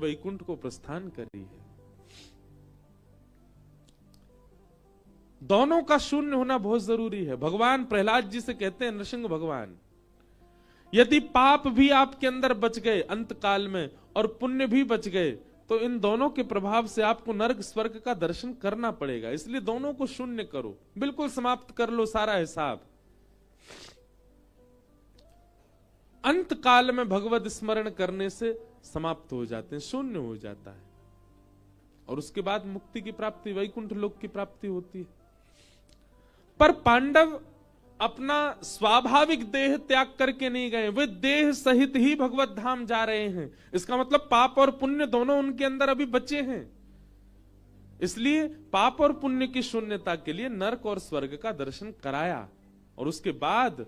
वैकुंठ को प्रस्थान करी है। दोनों का शून्य होना बहुत जरूरी है। भगवान प्रहलाद जी से कहते हैं, नरसिंह भगवान, यदि पाप भी आपके अंदर बच गए अंत काल में और पुण्य भी बच गए, तो इन दोनों के प्रभाव से आपको नरक स्वर्ग का दर्शन करना पड़ेगा। इसलिए दोनों को शून्य करो, बिल्कुल समाप्त कर लो सारा हिसाब। अंत काल में भगवत स्मरण करने से समाप्त हो जाते हैं, शून्य हो जाता है, और उसके बाद मुक्ति की प्राप्ति, वैकुंठ लोक की प्राप्ति होती है। पर पांडव अपना स्वाभाविक देह त्याग करके नहीं गए, वे देह सहित ही भगवत धाम जा रहे हैं। इसका मतलब पाप और पुण्य दोनों उनके अंदर अभी बचे हैं। इसलिए पाप और पुण्य की शून्यता के लिए नरक और स्वर्ग का दर्शन कराया, और उसके बाद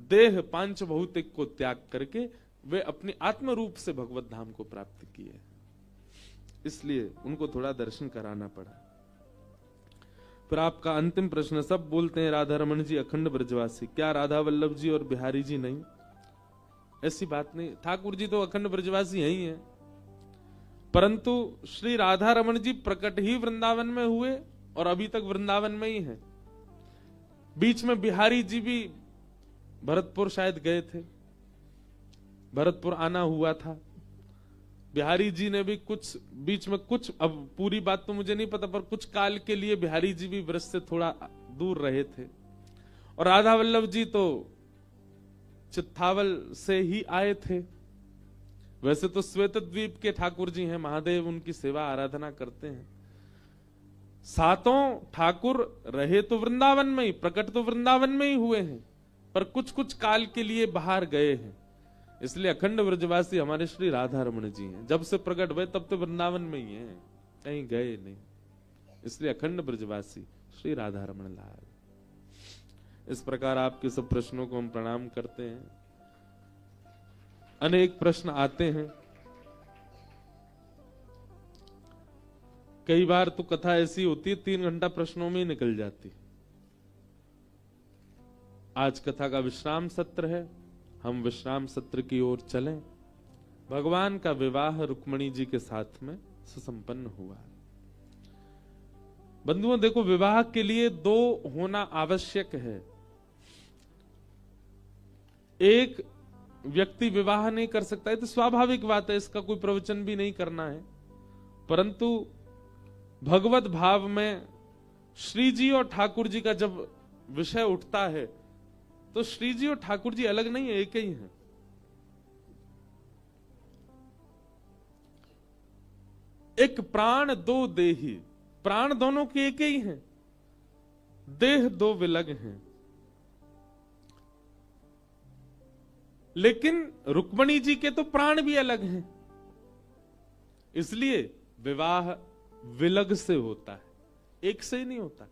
देह पांच भौतिक को त्याग करके वे अपनी आत्म रूप से भगवत धाम को प्राप्त किए। इसलिए उनको थोड़ा दर्शन कराना पड़ा। फिर आपका अंतिम प्रश्न, सब बोलते हैं राधा रमन जी अखंड ब्रजवासी, क्या राधा वल्लभ जी और बिहारी जी नहीं? ऐसी बात नहीं, ठाकुर जी तो अखंड ब्रजवासी ही हैं, परंतु श्री राधा रमन जी प्रकट ही वृंदावन में हुए और अभी तक वृंदावन में ही हैं। बीच में बिहारी जी भी भरतपुर शायद गए थे, भरतपुर आना हुआ था। बिहारी जी ने भी कुछ बीच में कुछ, अब पूरी बात तो मुझे नहीं पता, पर कुछ काल के लिए बिहारी जी भी ब्रज से थोड़ा दूर रहे थे। और राधा वल्लभ जी तो चित्तावल से ही आए थे। वैसे तो श्वेत द्वीप के ठाकुर जी हैं, महादेव उनकी सेवा आराधना करते हैं। सातों ठाकुर रहे तो वृंदावन में ही, प्रकट तो वृंदावन में ही हुए हैं, पर कुछ कुछ काल के लिए बाहर गए हैं। इसलिए अखंड ब्रजवासी हमारे श्री राधा रमन जी हैं। जब से प्रकट हुए तब तो वृंदावन में ही हैं, कहीं गए नहीं। इसलिए अखंड ब्रजवासी श्री राधा रमन लाल। इस प्रकार आपके सब प्रश्नों को हम प्रणाम करते हैं। अनेक प्रश्न आते हैं, कई बार तो कथा ऐसी होती है 3 घंटा प्रश्नों में ही निकल जाती। आज कथा का विश्राम सत्र है, हम विश्राम सत्र की ओर चलें। भगवान का विवाह रुक्मणी जी के साथ में सुसंपन्न हुआ। बंधुओं देखो, विवाह के लिए 2 होना आवश्यक है। एक व्यक्ति विवाह नहीं कर सकता, ये तो स्वाभाविक बात है, इसका कोई प्रवचन भी नहीं करना है। परंतु भगवत भाव में श्री जी और ठाकुर जी का जब विषय उठता है, तो श्री जी और ठाकुर जी अलग नहीं है, एक ही हैं। एक प्राण 2 देही, प्राण दोनों के एक ही हैं, देह 2 विलग हैं। लेकिन रुक्मणी जी के तो प्राण भी अलग हैं, इसलिए विवाह विलग से होता है, एक से ही नहीं होता।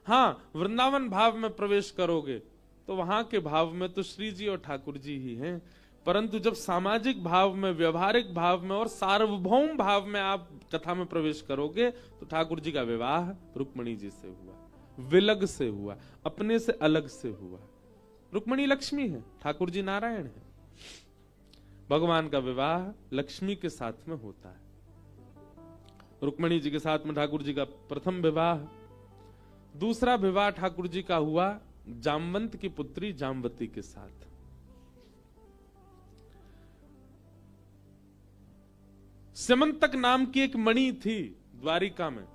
हाँ, वृंदावन भाव में प्रवेश करोगे तो वहां के भाव में तो श्री जी और ठाकुर जी ही हैं, परंतु जब सामाजिक भाव में, व्यवहारिक भाव में और सार्वभौम भाव में आप कथा में प्रवेश करोगे तो ठाकुर जी का विवाह रुक्मणी जी से हुआ, विलग से हुआ, अपने से अलग से हुआ। रुक्मणी लक्ष्मी है, ठाकुर जी नारायण है। भगवान का विवाह लक्ष्मी के साथ में होता है। रुक्मणी जी के साथ में ठाकुर जी का प्रथम विवाह। दूसरा विवाह ठाकुर जी का हुआ जामवंत की पुत्री जामवती के साथ। स्यमंतक नाम की एक मणि थी द्वारिका में,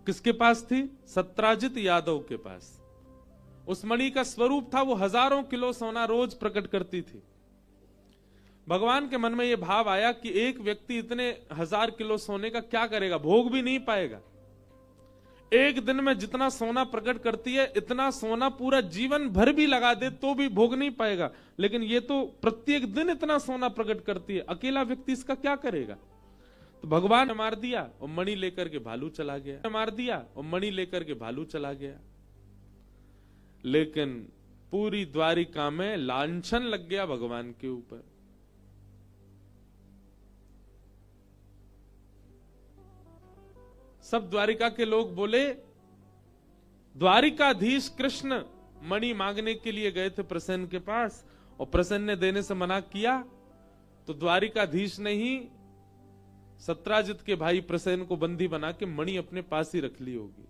किसके पास थी? सत्राजित यादव के पास। उस मणि का स्वरूप था, वो हजारों किलो सोना रोज प्रकट करती थी। भगवान के मन में यह भाव आया कि एक व्यक्ति इतने 1000 किलो सोने का क्या करेगा, भोग भी नहीं पाएगा। एक दिन में जितना सोना प्रकट करती है, इतना सोना पूरा जीवन भर भी लगा दे तो भी भोग नहीं पाएगा। लेकिन ये तो प्रत्येक दिन इतना सोना प्रकट करती है, अकेला व्यक्ति इसका क्या करेगा? तो भगवान ने मार दिया और मणि लेकर के भालू चला गया, मार दिया और मणि लेकर के भालू चला गया। लेकिन पूरी द्वारिका में लांछन लग गया भगवान के ऊपर। सब द्वारिका के लोग बोले, द्वारिकाधीश कृष्ण मणि मांगने के लिए गए थे प्रसन्न के पास, और प्रसन्न ने देने से मना किया, तो द्वारिकाधीश ने ही सत्राजित के भाई प्रसेन को बंदी बना के मणि अपने पास ही रख ली होगी।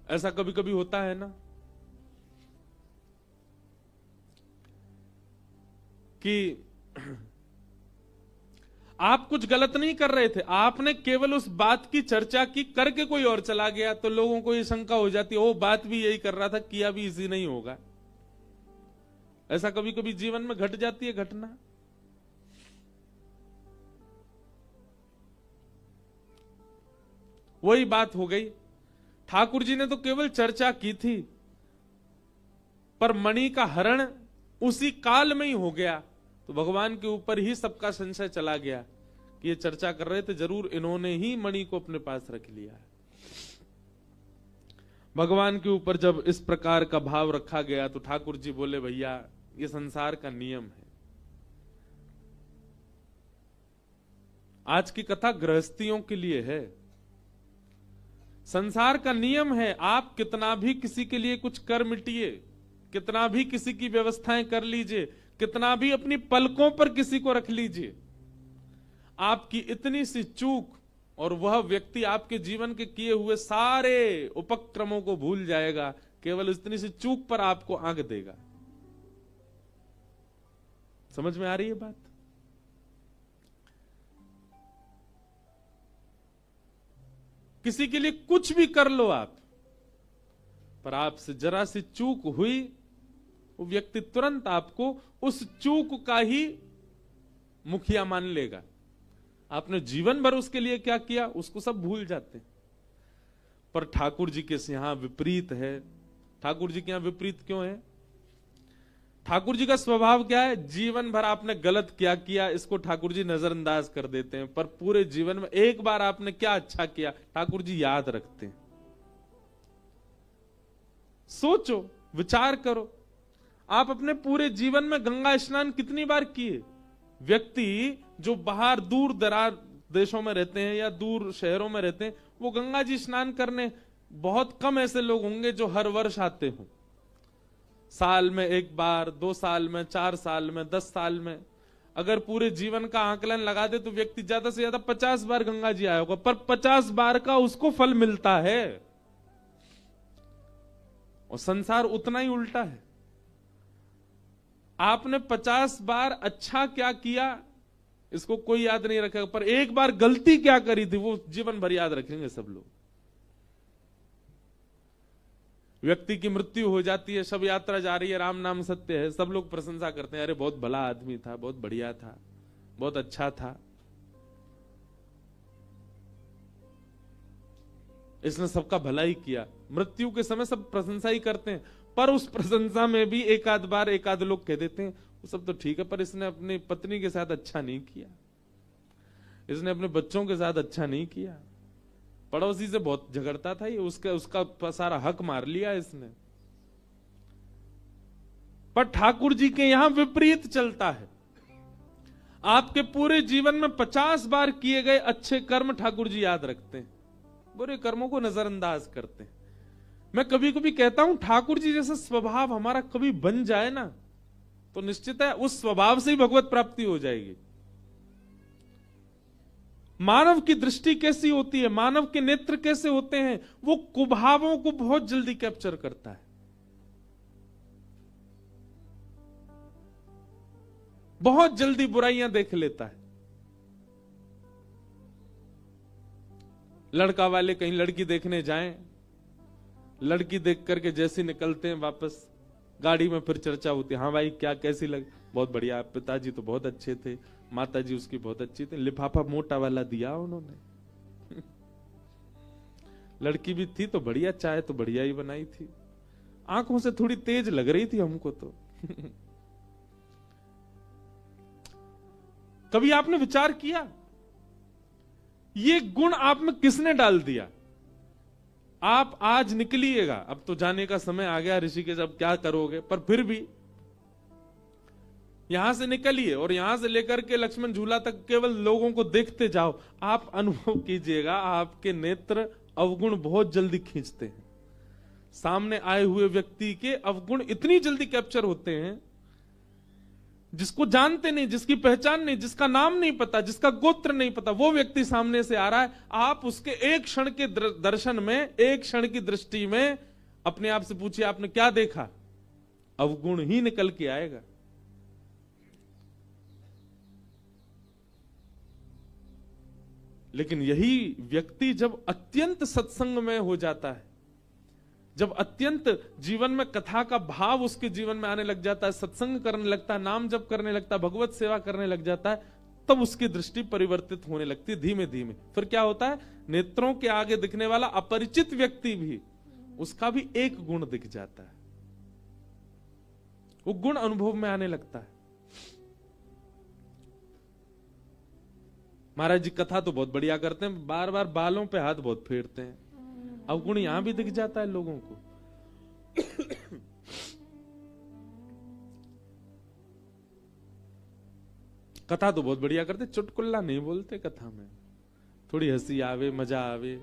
ऐसा कभी कभी होता है ना कि आप कुछ गलत नहीं कर रहे थे, आपने केवल उस बात की चर्चा की, करके कोई और चला गया, तो लोगों को ये शंका हो जाती है, वो बात भी यही कर रहा था, किया भी इसी नहीं होगा। ऐसा कभी कभी जीवन में घट जाती है घटना। वही बात हो गई, ठाकुर जी ने तो केवल चर्चा की थी, पर मणि का हरण उसी काल में ही हो गया, तो भगवान के ऊपर ही सबका संशय चला गया कि ये चर्चा कर रहे थे, जरूर इन्होंने ही मणि को अपने पास रख लिया है। भगवान के ऊपर जब इस प्रकार का भाव रखा गया तो ठाकुर जी बोले, भैया ये संसार का नियम है। आज की कथा गृहस्थियों के लिए है। संसार का नियम है, आप कितना भी किसी के लिए कुछ कर मिटिए, कितना भी किसी की व्यवस्थाएं कर लीजिए, कितना भी अपनी पलकों पर किसी को रख लीजिए, आपकी इतनी सी चूक और वह व्यक्ति आपके जीवन के किए हुए सारे उपक्रमों को भूल जाएगा, केवल इतनी सी चूक पर आपको आंक देगा। समझ में आ रही है बात? किसी के लिए कुछ भी कर लो आप, पर आपसे जरा सी चूक हुई, वो व्यक्ति तुरंत आपको उस चूक का ही मुखिया मान लेगा। आपने जीवन भर उसके लिए क्या किया उसको सब भूल जाते हैं। पर ठाकुर जी के यहां विपरीत है। ठाकुर जी के यहां विपरीत क्यों है? ठाकुर जी का स्वभाव क्या है? जीवन भर आपने गलत क्या किया इसको ठाकुर जी नजरअंदाज कर देते हैं, पर पूरे जीवन में एक बार आपने क्या अच्छा किया ठाकुर जी याद रखते हैं। सोचो, विचार करो, आप अपने पूरे जीवन में गंगा स्नान कितनी बार किए? व्यक्ति जो बाहर दूर दराज देशों में रहते हैं या दूर शहरों में रहते हैं, वो गंगा जी स्नान करने, बहुत कम ऐसे लोग होंगे जो हर वर्ष आते हों। साल में एक बार, 2 साल में, 4 साल में, 10 साल में, अगर पूरे जीवन का आकलन लगा दे तो व्यक्ति ज्यादा से ज्यादा 50 बार गंगा जी आया होगा, पर 50 बार का उसको फल मिलता है। और संसार उतना ही उल्टा है। आपने 50 बार अच्छा क्या किया इसको कोई याद नहीं रखेगा, पर एक बार गलती क्या करी थी वो जीवन भर याद रखेंगे सब लोग। व्यक्ति की मृत्यु हो जाती है, शव यात्रा जा रही है, राम नाम सत्य है, सब लोग प्रशंसा करते हैं, अरे बहुत भला आदमी था, बहुत बढ़िया था, बहुत अच्छा था, इसने सबका भला ही किया। मृत्यु के समय सब प्रशंसा ही करते हैं, पर उस प्रशंसा में भी एक आध बार एक आध लोग कह देते हैं वो सब तो ठीक है, पर इसने अपनी पत्नी के साथ अच्छा नहीं किया, इसने अपने बच्चों के साथ अच्छा नहीं किया, पड़ोसी से बहुत झगड़ता था ये, उसका सारा हक मार लिया इसने। पर ठाकुर जी के यहां विपरीत चलता है। आपके पूरे जीवन में 50 बार किए गए अच्छे कर्म ठाकुर जी याद रखते हैं, बुरे कर्मों को नजरअंदाज करते हैं। मैं कभी कभी कहता हूं ठाकुर जी जैसा स्वभाव हमारा कभी बन जाए ना, तो निश्चित है उस स्वभाव से ही भगवत प्राप्ति हो जाएगी। मानव की दृष्टि कैसी होती है, मानव के नेत्र कैसे होते हैं, वो कुभावों को बहुत जल्दी कैप्चर करता है, बहुत जल्दी बुराइयां देख लेता है। लड़का वाले कहीं लड़की देखने जाएं, लड़की देख करके जैसे निकलते हैं वापस, गाड़ी में फिर चर्चा होती है, हाँ भाई क्या कैसी लगी, बहुत बढ़िया, पिताजी तो बहुत अच्छे थे, माताजी उसकी बहुत अच्छी थी, लिफाफा मोटा वाला दिया उन्होंने लड़की भी थी तो बढ़िया, चाय तो बढ़िया ही बनाई थी, आंखों से थोड़ी तेज लग रही थी हमको तो कभी आपने विचार किया ये गुण आप में किसने डाल दिया? आप आज निकलिएगा, अब तो जाने का समय आ गया ऋषिकेश, अब क्या करोगे, पर फिर भी यहां से निकलिए और यहां से लेकर के लक्ष्मण झूला तक केवल लोगों को देखते जाओ, आप अनुभव कीजिएगा आपके नेत्र अवगुण बहुत जल्दी खींचते हैं। सामने आए हुए व्यक्ति के अवगुण इतनी जल्दी कैप्चर होते हैं जिसको जानते नहीं, जिसकी पहचान नहीं, जिसका नाम नहीं पता, जिसका गोत्र नहीं पता, वो व्यक्ति सामने से आ रहा है। आप उसके एक क्षण के दर्शन में, एक क्षण की दृष्टि में अपने आप से पूछिए आपने क्या देखा, अवगुण ही निकल के आएगा। लेकिन यही व्यक्ति जब अत्यंत सत्संग में हो जाता है, जब अत्यंत जीवन में कथा का भाव उसके जीवन में आने लग जाता है, सत्संग करने लगता है, नाम जप करने लगता है, भगवत सेवा करने लग जाता है, तब उसकी दृष्टि परिवर्तित होने लगती है धीमे धीमे। फिर क्या होता है, नेत्रों के आगे दिखने वाला अपरिचित व्यक्ति भी, उसका भी एक गुण दिख जाता है, वो गुण अनुभव में आने लगता है। महाराज जी कथा तो बहुत बढ़िया करते हैं, बार बार बालों पे हाथ बहुत फेरते हैं, अवगुण यहां भी दिख जाता है लोगों को। कथा तो बहुत बढ़िया करते, चुटकुल्ला नहीं बोलते कथा में, थोड़ी हंसी आवे, मजा आवे।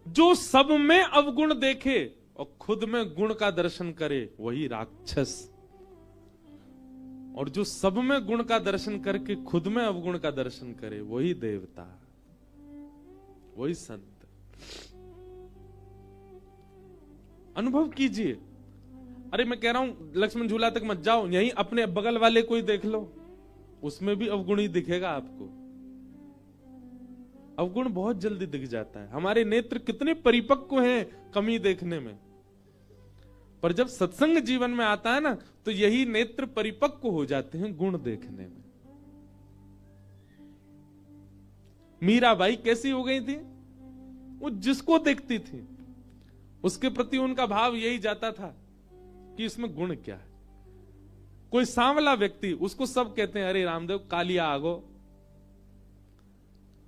जो सब में अवगुण देखे और खुद में गुण का दर्शन करे वही राक्षस, और जो सब में गुण का दर्शन करके खुद में अवगुण का दर्शन करे वही देवता, वही संत। अनुभव कीजिए। अरे मैं कह रहा हूं लक्ष्मण झूला तक मत जाओ, यहीं अपने बगल वाले कोई देख लो, उसमें भी अवगुण ही दिखेगा आपको। अवगुण बहुत जल्दी दिख जाता है। हमारे नेत्र कितने परिपक्व हैं कमी देखने में, पर जब सत्संग जीवन में आता है ना, तो यही नेत्र परिपक्व हो जाते हैं गुण देखने में। मीराबाई कैसी हो गई थी, वो जिसको देखती थी उसके प्रति उनका भाव यही जाता था कि इसमें गुण क्या है। कोई सांवला व्यक्ति, उसको सब कहते हैं अरे रामदेव कालिया आगो,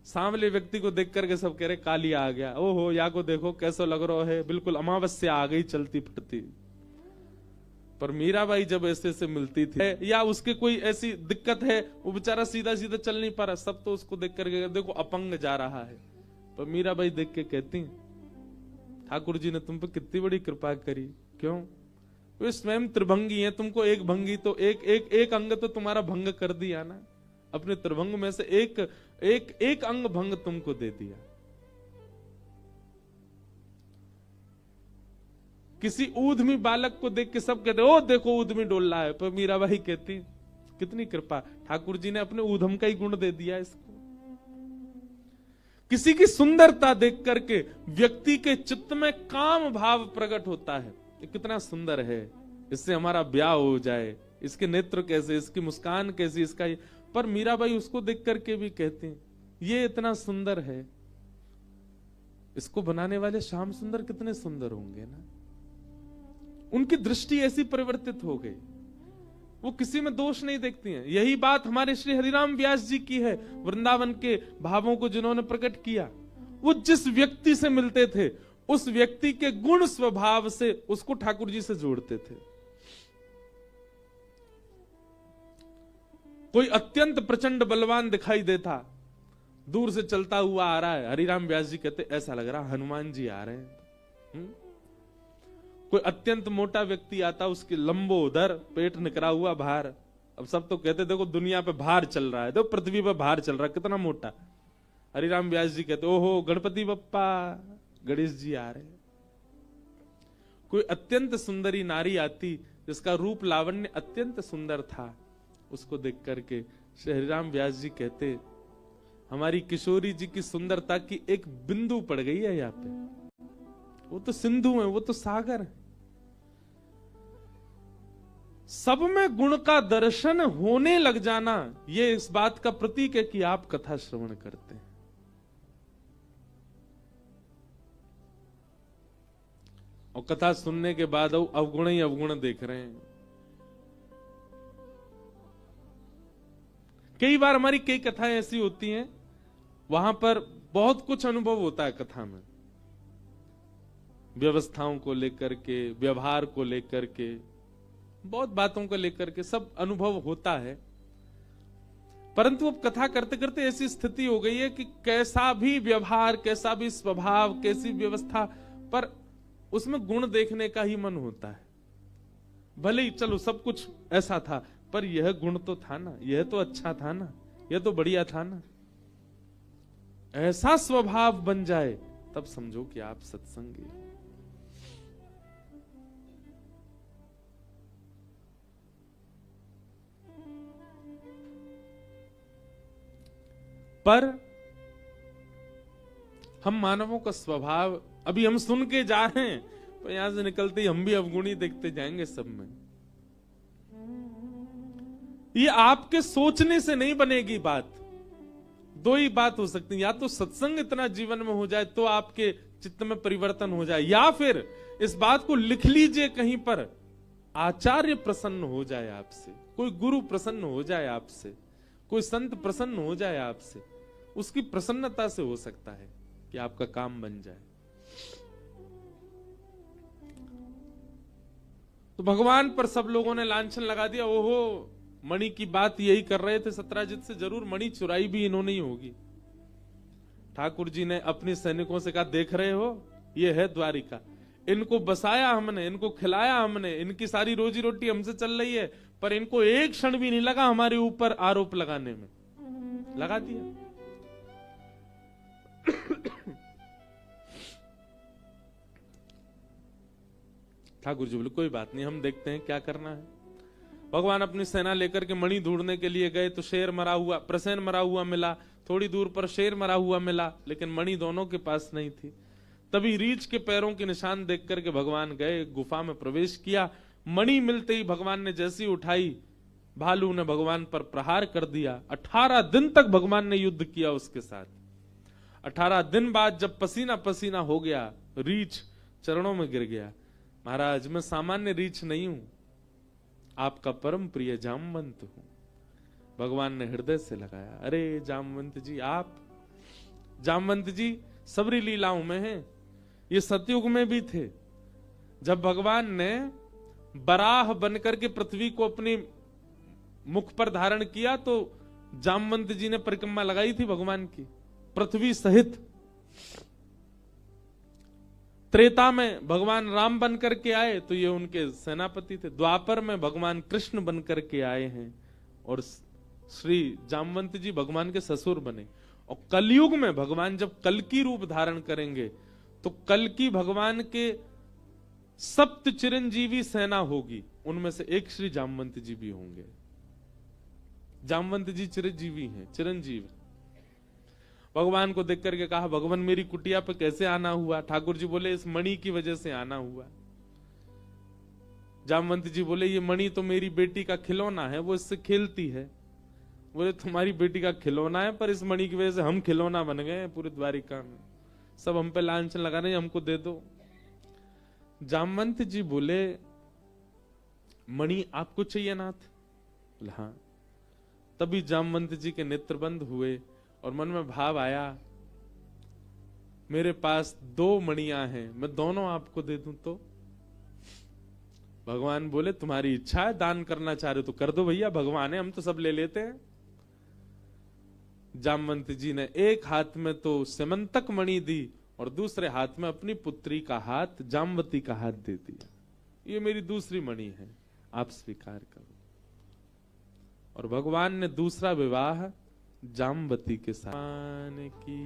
सांवले व्यक्ति को देख करके सब कह रहे कालिया आ गया, ओहो या को देखो कैसा लग रहा है, बिल्कुल अमावस्या आ गई चलती फिरती। पर मीराबाई जब ऐसे से मिलती थी या उसके कोई ऐसी दिक्कत है, वो बेचारा सीधा सीधा चल नहीं पा रहा, सब तो उसको देख करके देखो अपंग जा रहा है, पर मीराबाई देख के कहती ठाकुर जी ने तुम पे कितनी बड़ी कृपा करी। क्यों? वे स्वयं त्रिभंगी हैं, तुमको एक भंगी तो एक अंग तो तुम्हारा भंग कर दिया ना, अपने त्रिभंग में से एक अंग भंग तुमको दे दिया। किसी ऊधमी बालक को देख के सब कहते ओ देखो ऊधमी डोल रहा है, पर मीराबाई कहती कितनी कृपा, ठाकुर जी ने अपने ऊधम का ही गुण दे दिया इसको। किसी की सुंदरता देख करके व्यक्ति के चित्त में काम भाव प्रकट होता है, ये कितना सुंदर है, इससे हमारा ब्याह हो जाए, इसके नेत्र कैसे, इसकी मुस्कान कैसी, इसका ये। पर मीराबाई उसको देख करके भी कहती ये इतना सुंदर है, इसको बनाने वाले श्याम सुंदर कितने सुंदर होंगे ना। उनकी दृष्टि ऐसी परिवर्तित हो गई, वो किसी में दोष नहीं देखती हैं। यही बात हमारे श्री हरिराम व्यास जी की है, वृंदावन के भावों को जिन्होंने प्रकट किया। वो जिस व्यक्ति से मिलते थे उस व्यक्ति के गुण स्वभाव से उसको ठाकुर जी से जोड़ते थे। कोई अत्यंत प्रचंड बलवान दिखाई देता, दूर से चलता हुआ आ रहा है, हरिराम व्यास जी कहते ऐसा लग रहा हनुमान जी आ रहे हैं। कोई अत्यंत मोटा व्यक्ति आता, उसके लंबोदर पेट निकरा हुआ भार, अब सब तो कहते देखो दुनिया पे भार चल रहा है, देखो पृथ्वी पे भार चल रहा है कितना मोटा। हरिराम व्यास जी कहते ओहो गणपति बप्पा, गणेश जी आ रहे। कोई अत्यंत सुंदरी नारी आती जिसका रूप लावण्य अत्यंत सुंदर था, उसको देख करके श्री हरिराम व्यास जी कहते हमारी किशोरी जी की सुंदरता की एक बिंदु पड़ गई है यहाँ पे, वो तो सिंधु है, वो तो सागर है। सब में गुण का दर्शन होने लग जाना, ये इस बात का प्रतीक है कि आप कथा श्रवण करते हैं। और कथा सुनने के बाद अवगुण ही अवगुण देख रहे हैं। कई बार हमारी कई कथाएं ऐसी होती हैं, वहां पर बहुत कुछ अनुभव होता है कथा में, व्यवस्थाओं को लेकर के, व्यवहार को लेकर के, बहुत बातों को लेकर के सब अनुभव होता है। परंतु अब कथा करते करते ऐसी स्थिति हो गई है कि कैसा भी व्यवहार, कैसा भी स्वभाव, कैसी व्यवस्था, पर उसमें गुण देखने का ही मन होता है। भले ही चलो सब कुछ ऐसा था, पर यह गुण तो था ना, यह तो अच्छा था ना, यह तो बढ़िया था ना। ऐसा स्वभाव बन जाए तब समझो कि आप सत्संगी हो। पर हम मानवों का स्वभाव, अभी हम सुन के जा रहे हैं, पर यहां से निकलते ही हम भी अवगुणी देखते जाएंगे सब में। ये आपके सोचने से नहीं बनेगी बात। दो ही बात हो सकती है, या तो सत्संग इतना जीवन में हो जाए तो आपके चित्त में परिवर्तन हो जाए, या फिर इस बात को लिख लीजिए कहीं पर, आचार्य प्रसन्न हो जाए आपसे, कोई गुरु प्रसन्न हो जाए आपसे, कोई संत प्रसन्न हो जाए आपसे। उसकी प्रसन्नता से हो सकता है कि आपका काम बन जाए। तो भगवान पर सब लोगों ने लांछन लगा दिया। ओहो, मणि की बात यही कर रहे थे सत्राजित से, जरूर मणि चुराई भी इन्होंने ही होगी। ठाकुर जी ने अपने सैनिकों से कहा, देख रहे हो, ये है द्वारिका, इनको बसाया हमने, इनको खिलाया हमने, इनकी सारी रोजी रोटी हमसे चल रही है, पर इनको एक क्षण भी नहीं लगा हमारे ऊपर आरोप लगाने में। लगा दिया। ठाकुर जी बोले, कोई बात नहीं, हम देखते हैं क्या करना है। भगवान अपनी सेना लेकर के मणि ढूंढने के लिए गए तो शेर मरा हुआ, प्रसेन मरा हुआ मिला, थोड़ी दूर पर शेर मरा हुआ मिला, लेकिन मणि दोनों के पास नहीं थी। तभी रीछ के पैरों के निशान देख करके भगवान गए, गुफा में प्रवेश किया। मणि मिलते ही भगवान ने जैसी उठाई, भालू ने भगवान पर प्रहार कर दिया। 18 दिन तक भगवान ने युद्ध किया उसके साथ। 18 दिन बाद जब पसीना पसीना हो गया, रीछ चरणों में गिर गया, महाराज मैं सामान्य रीछ नहीं हूं, आपका परम प्रिय जामवंत हूं। भगवान ने हृदय से लगाया, अरे जामवंत जी, आप जामवंत जी सबरी लीलाओं में हैं, ये सतयुग में भी थे। जब भगवान ने बराह बनकर के पृथ्वी को अपनी मुख पर धारण किया तो जामवंत जी ने परिक्रमा लगाई थी भगवान की, पृथ्वी सहित। त्रेता में भगवान राम बन करके आए तो ये उनके सेनापति थे। द्वापर में भगवान कृष्ण बन करके आए हैं और श्री जामवंत जी भगवान के ससुर बने। और कलयुग में भगवान जब कल्कि रूप धारण करेंगे तो कल्कि भगवान के सप्त चिरंजीवी सेना होगी, उनमें से एक श्री जामवंत जी भी होंगे। जामवंत जी चिरंजीवी हैं, चिरंजीव। भगवान को देख करके कहा, भगवान मेरी कुटिया पे कैसे आना हुआ? ठाकुर जी बोले, इस मणि की वजह से आना हुआ। जामवंत जी बोले, ये मणि तो मेरी बेटी का खिलौना है, वो इससे खेलती है। बोले, तुम्हारी बेटी का खिलौना है, पर इस मणि की वजह से हम खिलौना बन गए पूरे द्वारिका में, सब हम पे लांछन लगा रहे हैं, हमको दे दो। जामवंत जी बोले, मणि आपको चाहिए नाथ? बोले हाँ। तभी जामवंत जी के नेत्र बंद हुए और मन में भाव आया, मेरे पास 2 मणियां हैं, मैं दोनों आपको दे दूं तो? भगवान बोले, तुम्हारी इच्छा है, दान करना चाह रहे हो तो कर दो भैया, भगवान है, हम तो सब ले लेते हैं। जामवंत जी ने एक हाथ में तो सिमंतक मणि दी और दूसरे हाथ में अपनी पुत्री का हाथ, जामवती का हाथ दे दिया। ये मेरी दूसरी मणि है, आप स्वीकार करो। और भगवान ने दूसरा विवाह जामवती के साथ की